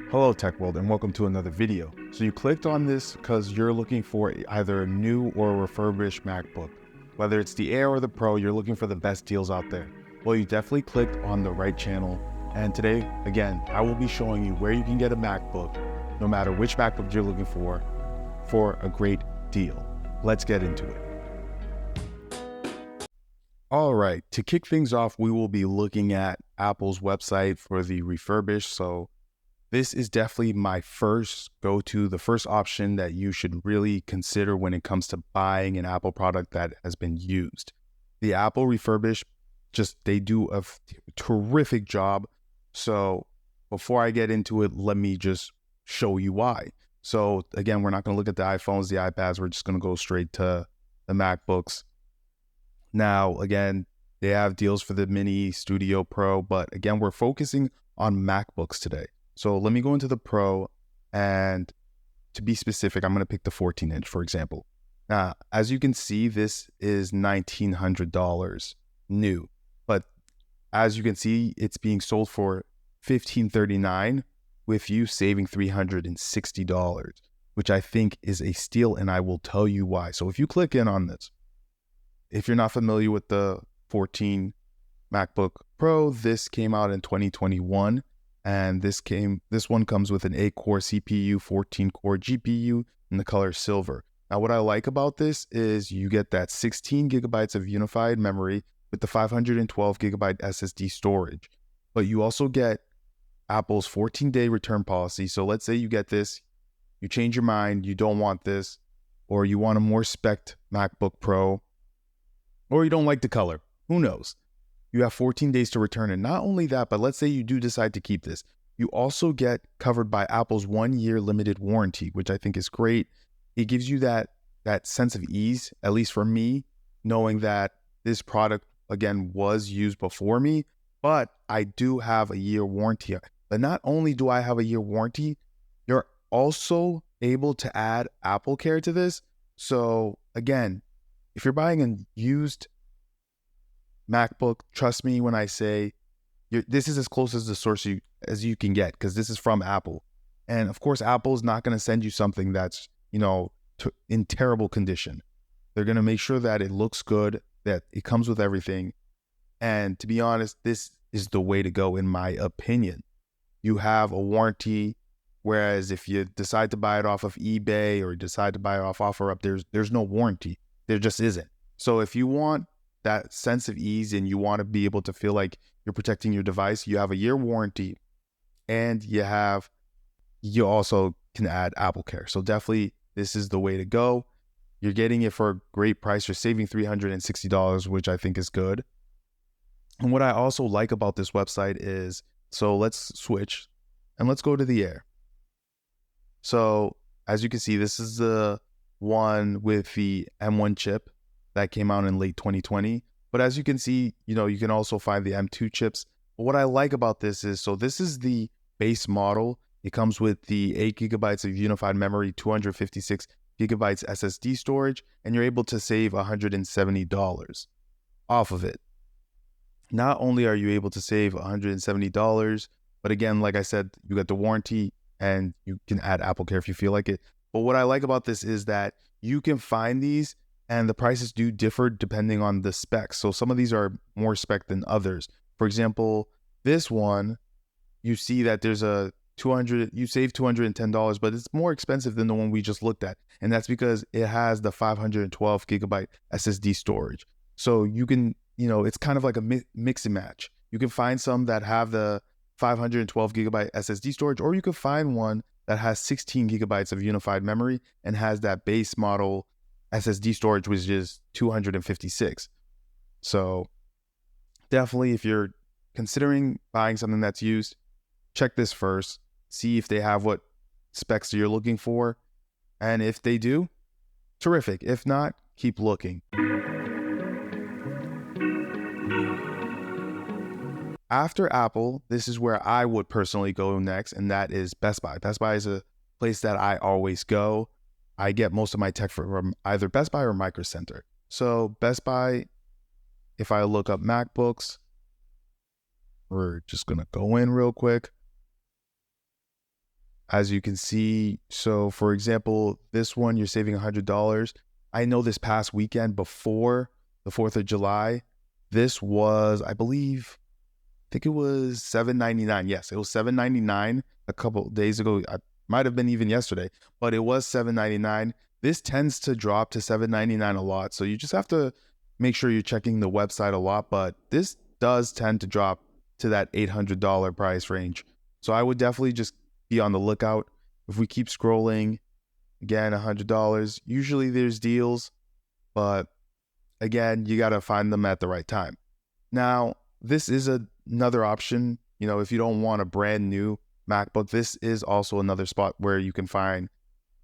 Hello Tech World and welcome to another video. So you clicked on this because you're looking for either a new or a refurbished MacBook. Whether it's the Air or the Pro, you're looking for the best deals out there. Well, you definitely clicked on the right channel. And today, again, I will be showing you where you can get a MacBook, no matter which MacBook you're looking for a great deal. Let's get into it. All right, to kick things off, we will be looking at Apple's website for the refurbished. So this is definitely my first go-to, the first option that you should really consider when it comes to buying an Apple product that has been used. The Apple Refurbished, they do a terrific job. So before I get into it, let me just show you why. So again, we're not going to look at the iPhones, the iPads. We're just going to go straight to the MacBooks. Now, again, they have deals for the Mini, Studio, Pro, but again, we're focusing on MacBooks today. So let me go into the Pro, and to be specific, I'm going to pick the 14-inch, for example. Now, as you can see, this is $1,900 new, but as you can see, it's being sold for $1,539 with you saving $360, which I think is a steal, and I will tell you why. So if you click in on this, if you're not familiar with the 14 MacBook Pro, this came out in 2021. And this one comes with an 8-core CPU, 14-core GPU, in the color silver. Now, what I like about this is you get that 16 gigabytes of unified memory with the 512 gigabyte SSD storage. But you also get Apple's 14-day return policy. So let's say you get this, you change your mind, you don't want this, or you want a more spec'd MacBook Pro, or you don't like the color. Who knows? You have 14 days to return it. Not only that, but let's say you do decide to keep this. You also get covered by Apple's 1-year limited warranty, which I think is great. It gives you that sense of ease, at least for me, knowing that this product, again, was used before me, but I do have a year warranty. But not only do I have a year warranty, you're also able to add Apple Care to this. So again, if you're buying a used MacBook, trust me when I say this is as close as the source as you can get, because this is from Apple. And of course, Apple's not going to send you something that's, in terrible condition. They're going to make sure that it looks good, that it comes with everything. And to be honest, this is the way to go, in my opinion. You have a warranty, whereas if you decide to buy it off of eBay or decide to buy it off OfferUp, there's no warranty. There just isn't. So if you want that sense of ease and you want to be able to feel like you're protecting your device, you have a year warranty, and you also can add Apple Care. So definitely this is the way to go. You're getting it for a great price. You're saving $360, which I think is good. And what I also like about this website is, so let's switch and let's go to the Air. So as you can see, this is the one with the M1 chip that came out in late 2020. But as you can see, you can also find the M2 chips. But what I like about this is, so this is the base model. It comes with the 8 gigabytes of unified memory, 256 gigabytes SSD storage, and you're able to save $170 off of it. Not only are you able to save $170, but again, like I said, you got the warranty and you can add Apple Care if you feel like it. But what I like about this is that you can find these, and the prices do differ depending on the specs. So some of these are more spec than others. For example, this one, you see that there's you save $210, but it's more expensive than the one we just looked at. And that's because it has the 512 gigabyte SSD storage. So you can, it's kind of like a mix and match. You can find some that have the 512 gigabyte SSD storage, or you could find one that has 16 gigabytes of unified memory and has that base model SSD storage, which is 256. So definitely, if you're considering buying something that's used, check this first, see if they have what specs you're looking for. And if they do, terrific. If not, keep looking. After Apple, this is where I would personally go next, and that is Best Buy. Best Buy is a place that I always go. I get most of my tech from either Best Buy or Micro Center. So Best Buy, if I look up MacBooks, we're just going to go in real quick. as you can see. So for example, this one, you're saving $100. I know this past weekend before the 4th of July, this was, I think it was $7.99. Yes, it was $7.99 a couple days ago. I might have been even yesterday, but it was $7.99. This tends to drop to $7.99 a lot. So you just have to make sure you're checking the website a lot, but this does tend to drop to that $800 price range. So I would definitely just be on the lookout. If we keep scrolling, again, $100, usually there's deals, but again, you got to find them at the right time. Now, this is another option. If you don't want a brand new MacBook, this is also another spot where you can find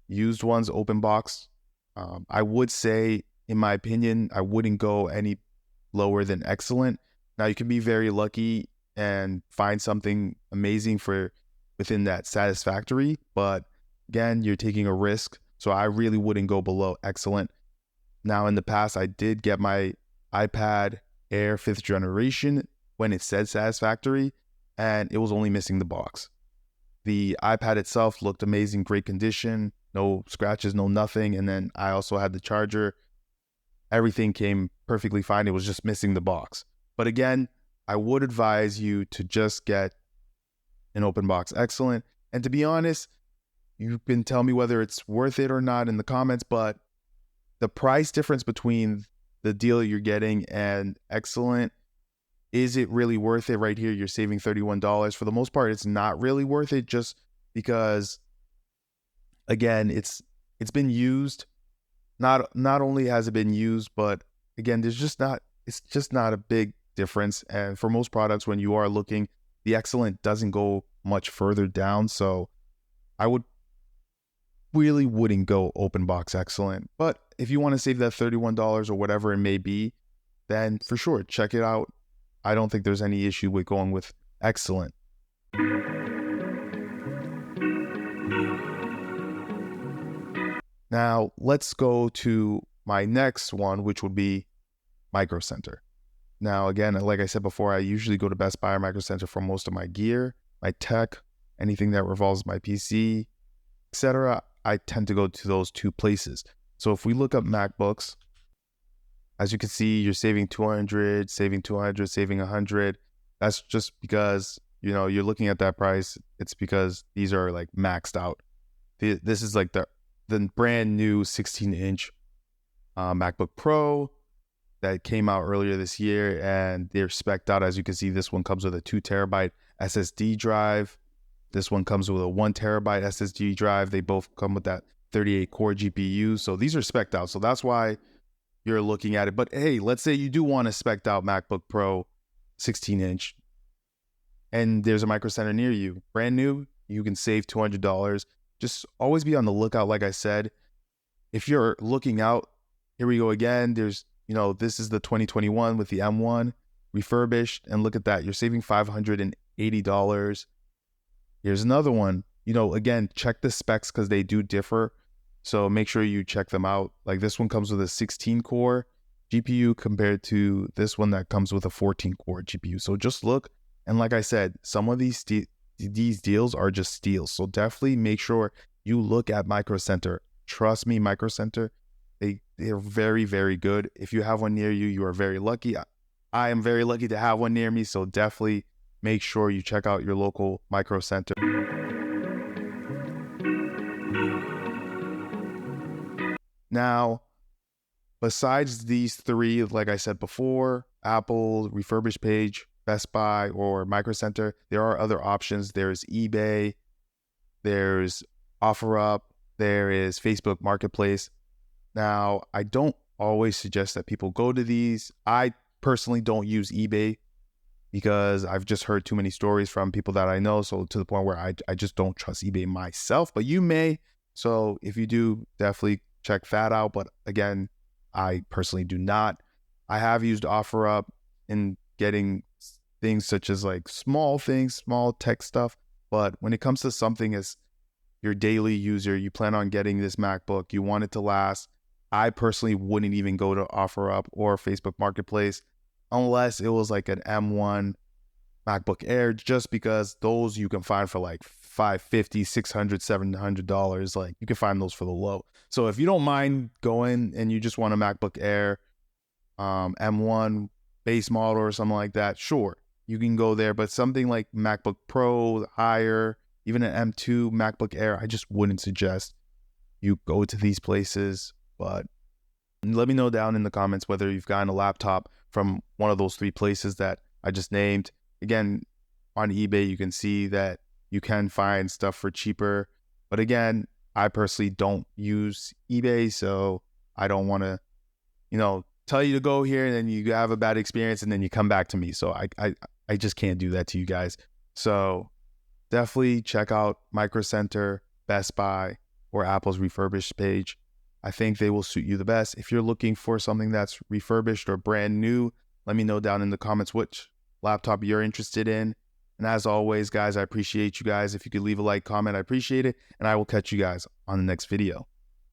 used ones, open box. I would say, in my opinion, I wouldn't go any lower than excellent. Now, you can be very lucky and find something amazing for within that satisfactory, but again, you're taking a risk. So I really wouldn't go below excellent. Now, in the past, I did get my iPad Air 5th generation when it said satisfactory, and it was only missing the box. The iPad itself looked amazing, great condition, no scratches, no nothing. And then I also had the charger. Everything came perfectly fine. It was just missing the box. But again, I would advise you to just get an open box excellent. And to be honest, you can tell me whether it's worth it or not in the comments, but the price difference between the deal you're getting and excellent, is it really worth it? Right here, you're saving $31. For the most part, it's not really worth it, just because, again, it's been used. Not only has it been used, but again, it's just not a big difference. And for most products, when you are looking, the excellent doesn't go much further down. So I really wouldn't go open box excellent. But if you want to save that $31 or whatever it may be, then for sure, check it out. I don't think there's any issue with going with excellent. Now, let's go to my next one, which would be Micro Center. Now, again, like I said before, I usually go to Best Buy or Micro Center for most of my gear, my tech, anything that revolves my PC, etc. I tend to go to those two places. So if we look up MacBooks, as you can see, you're saving 200, saving 200, saving 100. That's just because, you're looking at that price. It's because these are like maxed out. This is like the brand new 16-inch MacBook Pro that came out earlier this year, and they're spec'd out. As you can see, this one comes with a 2 terabyte SSD drive. This one comes with a 1 terabyte SSD drive. They both come with that 38 core GPU. So these are spec'd out. So that's why you're looking at it. But hey, let's say you do want a spec'd out MacBook Pro 16-inch and there's a Micro Center near you, brand new, you can save $200. Just always be on the lookout. Like I said, if you're looking out, here we go again. There's, this is the 2021 with the M1 refurbished, and look at that. You're saving $580. Here's another one. Again, check the specs because they do differ. So make sure you check them out. Like this one comes with a 16 core GPU compared to this one that comes with a 14 core GPU. So just look. And like I said, some of these deals are just steals. So definitely make sure you look at Micro Center. Trust me, Micro Center, they're very, very good. If you have one near you, you are very lucky. I am very lucky to have one near me. So definitely make sure you check out your local Micro Center. Now, besides these three, like I said before, Apple, Refurbished page, Best Buy, or Micro Center, there are other options. There's eBay, there's OfferUp, there is Facebook Marketplace. Now, I don't always suggest that people go to these. I personally don't use eBay because I've just heard too many stories from people that I know. So to the point where I just don't trust eBay myself, but you may. So if you do, definitely check that out. But again, I personally do not. I have used OfferUp in getting things such as like small things, small tech stuff. But when it comes to something as your daily user, you plan on getting this MacBook, you want it to last, I personally wouldn't even go to OfferUp or Facebook Marketplace unless it was like an M1 MacBook Air, just because those you can find for like $550, $600, $700. Like, you can find those for the low. So if you don't mind going and you just want a MacBook Air M1 base model or something like that, sure, you can go there. But something like MacBook Pro, higher, even an M2 MacBook Air, I just wouldn't suggest you go to these places. But let me know down in the comments whether you've gotten a laptop from one of those 3 places that I just named. Again, on eBay, you can see that you can find stuff for cheaper. But again, I personally don't use eBay, so I don't want to, tell you to go here and then you have a bad experience and then you come back to me. So I just can't do that to you guys. So definitely check out Micro Center, Best Buy, or Apple's Refurbished page. I think they will suit you the best. If you're looking for something that's refurbished or brand new, let me know down in the comments which laptop you're interested in. And as always, guys, I appreciate you guys. If you could leave a like, comment, I appreciate it. And I will catch you guys on the next video.